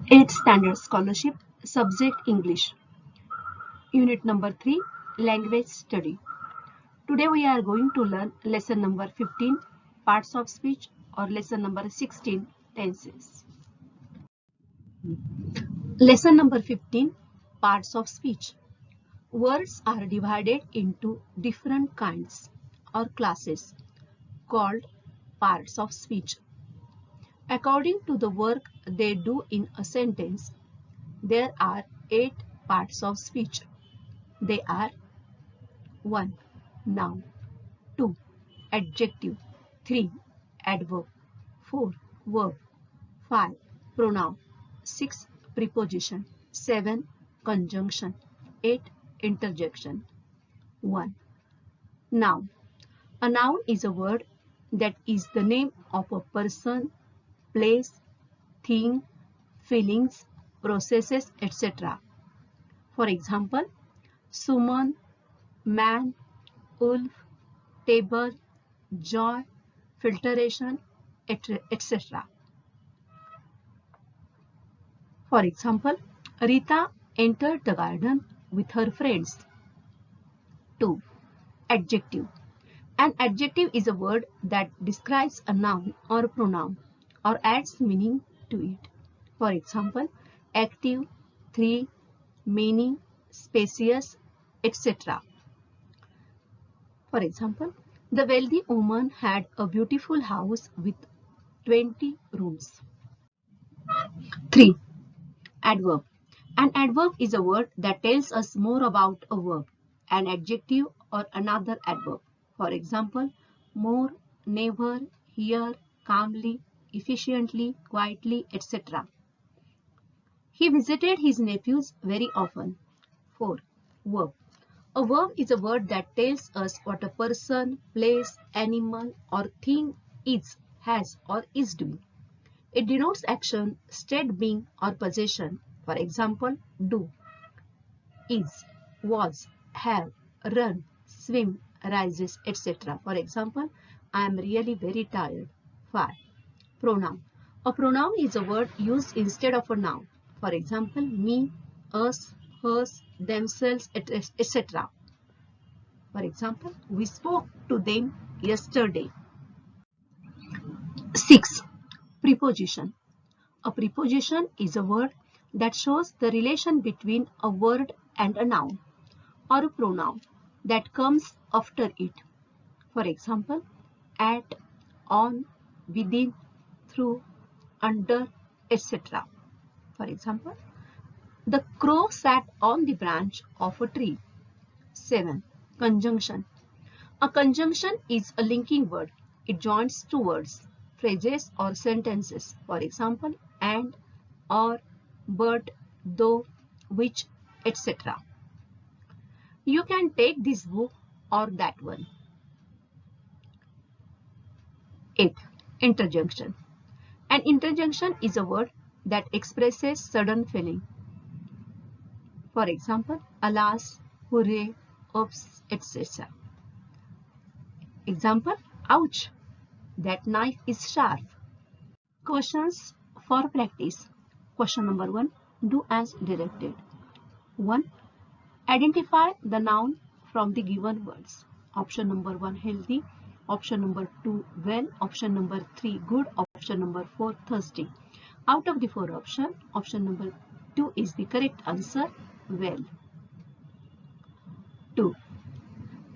8th Standard Scholarship, Subject English. Unit number 3, Language Study. Today we are going to learn lesson number 15, Parts of Speech, or lesson number 16, Tenses. Lesson number 15, Parts of Speech. Words are divided into different kinds or classes called parts of speech. According to the work they do in a sentence, there are 8 parts of speech. They are 1. Noun, 2. Adjective, 3. Adverb, 4. Verb, 5. Pronoun, 6. Preposition, 7. Conjunction, 8. Interjection. 1. Noun. A noun is a word that is the name of a person, place, thing, feelings, processes, etc. For example, Suman, man, wolf, table, joy, filtration, etc. For example, Rita entered the garden with her friends. 2. Adjective. An adjective is a word that describes a noun or pronoun or adds meaning to it. For example, active, 3, many, spacious, etc. For example, the wealthy woman had a beautiful house with 20 rooms. 3. Adverb. An adverb is a word that tells us more about a verb, an adjective or another adverb. For example, more, never, here, calmly, efficiently, quietly, etc. He visited his nephews very often. 4. Verb. A verb is a word that tells us what a person, place, animal, or thing is, has, or is doing. It denotes action, state being, or possession. For example, do, is, was, have, run, swim, rises, etc. For example, I am really very tired. 5. Pronoun. A pronoun is a word used instead of a noun. For example, me, us, hers, themselves, etc. For example, we spoke to them yesterday. 6. Preposition. A preposition is a word that shows the relation between a word and a noun or a pronoun that comes after it. For example, at, on, within, through, under, etc. For example, the crow sat on the branch of a tree. 7. Conjunction. A conjunction is a linking word. It joins two words, phrases or sentences. For example, and, or, but, though, which, etc. You can take this book or that one. 8. Interjunction. An interjunction is a word that expresses sudden feeling. For example, alas, hooray, oops, etc. Example, ouch, that knife is sharp. Questions for practice. Question number 1. Do as directed. 1. Identify the noun from the given words. Option number 1, healthy. Option number 2, well. Option number 3, good. Option number 4, thirsty. Out of the 4 options, option number 2 is the correct answer, well. 2.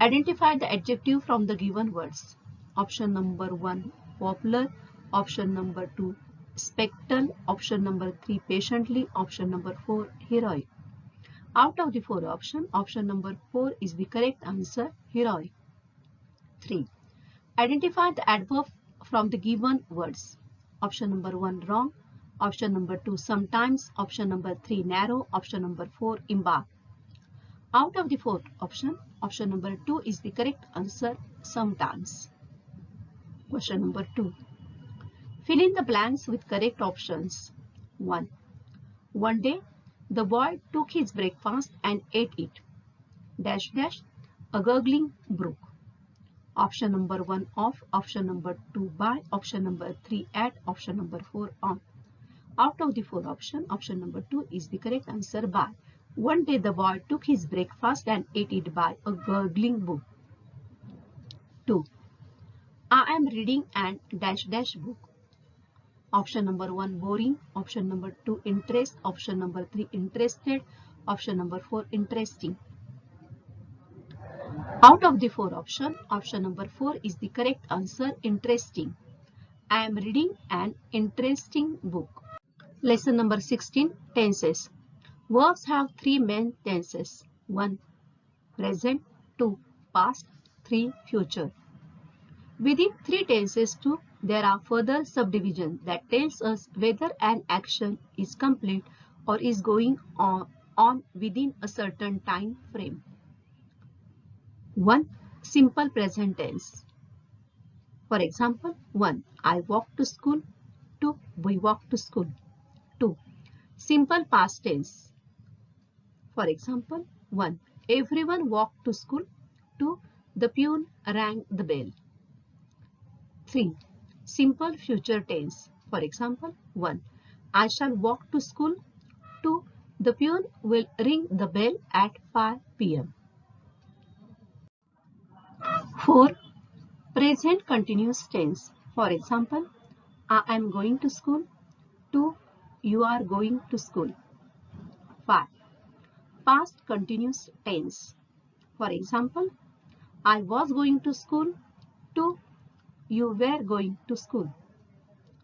Identify the adjective from the given words. Option number 1, popular. Option number 2, spectral. Option number 3, patiently. Option number 4, heroic. Out of the 4 options, option number 4 is the correct answer, heroic. 3. Identify the adverb from the given words. Option number 1, wrong. Option number 2, sometimes. Option number 3, narrow. Option number 4, embark. Out of the 4 options, option number 2 is the correct answer, sometimes. Question number 2. Fill in the blanks with correct options. 1. One day, the boy took his breakfast and ate it. Dash dash, a gurgling brook. Option number 1, off. Option number 2, by. Option number 3, at. Option number 4, on. Out of the four options, option number 2 is the correct answer. By. One day the boy took his breakfast and ate it by a gurgling book. 2. I am reading an dash dash book. Option number 1 boring, option number 2 interest, option number 3 interested, option number 4 interesting. Out of the four options, option number 4 is the correct answer, interesting. I am reading an interesting book. Lesson number 16, tenses. Verbs have three main tenses. 1. Present, 2. Past, 3. Future. Within three tenses too, there are further subdivisions that tells us whether an action is complete or is going on within a certain time frame. 1. Simple present tense. For example, 1. I walk to school. 2. We walk to school. 2. Simple past tense. For example, 1. Everyone walked to school. 2. The peon rang the bell. 3. Simple future tense. For example, 1. I shall walk to school. 2. The peon will ring the bell at 5 p.m. 4. Present continuous tense. For example, I am going to school. 2. You are going to school. 5. Past continuous tense. For example, I was going to school. 2. You were going to school.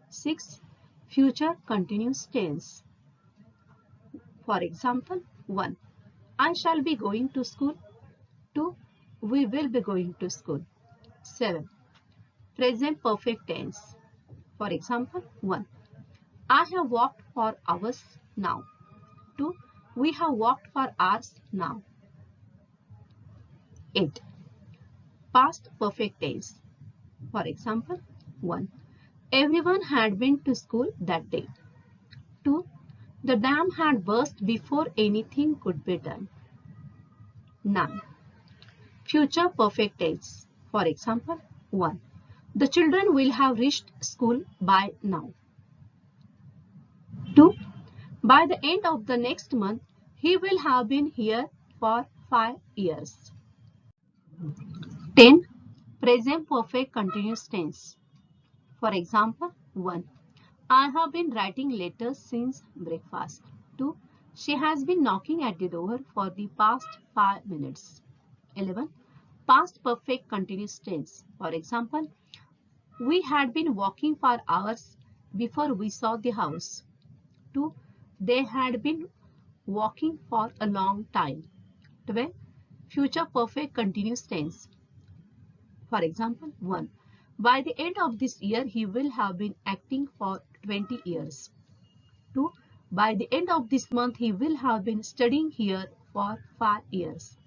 6. Future continuous tense. For example, 1. I shall be going to school. 2. We will be going to school. 7. Present perfect tense. For example, 1. I have walked for hours now. 2. We have walked for hours now. 8. Past perfect tense. For example, 1. Everyone had been to school that day. 2. The dam had burst before anything could be done. 9. Future perfect tense. For example, 1. The children will have reached school by now. 2. By the end of the next month, he will have been here for 5 years. 10. Present perfect continuous tense. For example, 1. I have been writing letters since breakfast. 2. She has been knocking at the door for the past 5 minutes. 11. Past perfect continuous tense. For example, we had been walking for hours before we saw the house. 2. They had been walking for a long time. 12. Future perfect continuous tense. For example, 1. By the end of this year, he will have been acting for 20 years. 2. By the end of this month, he will have been studying here for 5 years.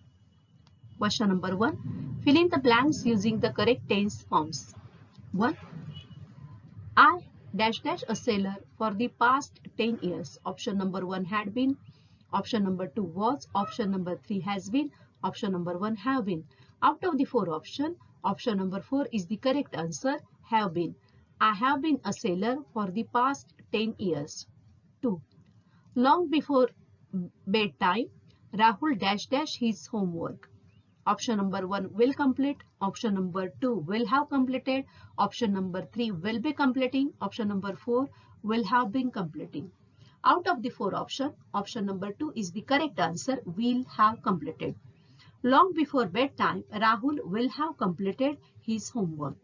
Question number 1. Fill in the blanks using the correct tense forms. 1. I dash dash a sailor for the past 10 years. Option number 1 had been. Option number 2 was. Option number 3 has been. Option number 1 have been. Out of the four options, option number 4 is the correct answer, have been. I have been a sailor for the past 10 years. 2. Long before bedtime, Rahul dash dash his homework. Option number 1 will complete. Option number 2 will have completed. Option number 3 will be completing. Option number 4 will have been completing. Out of the four options, option number 2 is the correct answer, will have completed. Long before bedtime, Rahul will have completed his homework.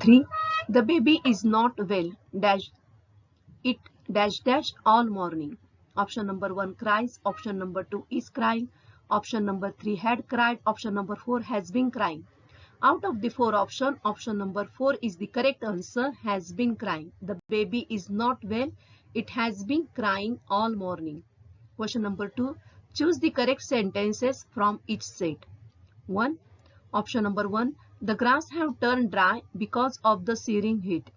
3. The baby is not well. Dash it dash dash all morning. Option number 1 cries. Option number 2 is crying. Option number 3 had cried. Option number 4 has been crying. Out of the four options, option number 4 is the correct answer, has been crying. The baby is not well. It has been crying all morning. Question number 2. Choose the correct sentences from each set. 1. Option number 1. The grass have turned dry because of the searing heat.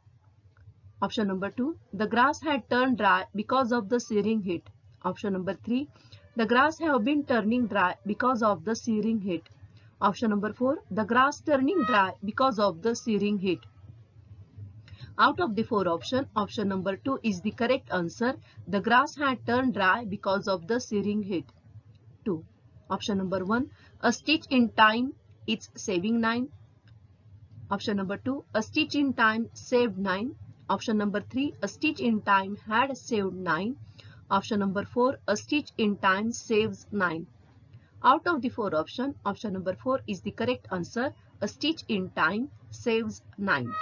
Option number 2. The grass had turned dry because of the searing heat. Option number 3. The grass have been turning dry because of the searing heat. Option number 4. The grass turning dry because of the searing heat. Out of the 4 options, option number 2 is the correct answer. The grass had turned dry because of the searing heat. 2. Option number 1, a stitch in time is saving 9. Option number 2, a stitch in time saved 9. Option number 3, a stitch in time had saved 9. Option number 4, a stitch in time saves 9. Out of the 4 options, option number 4 is the correct answer. A stitch in time saves 9.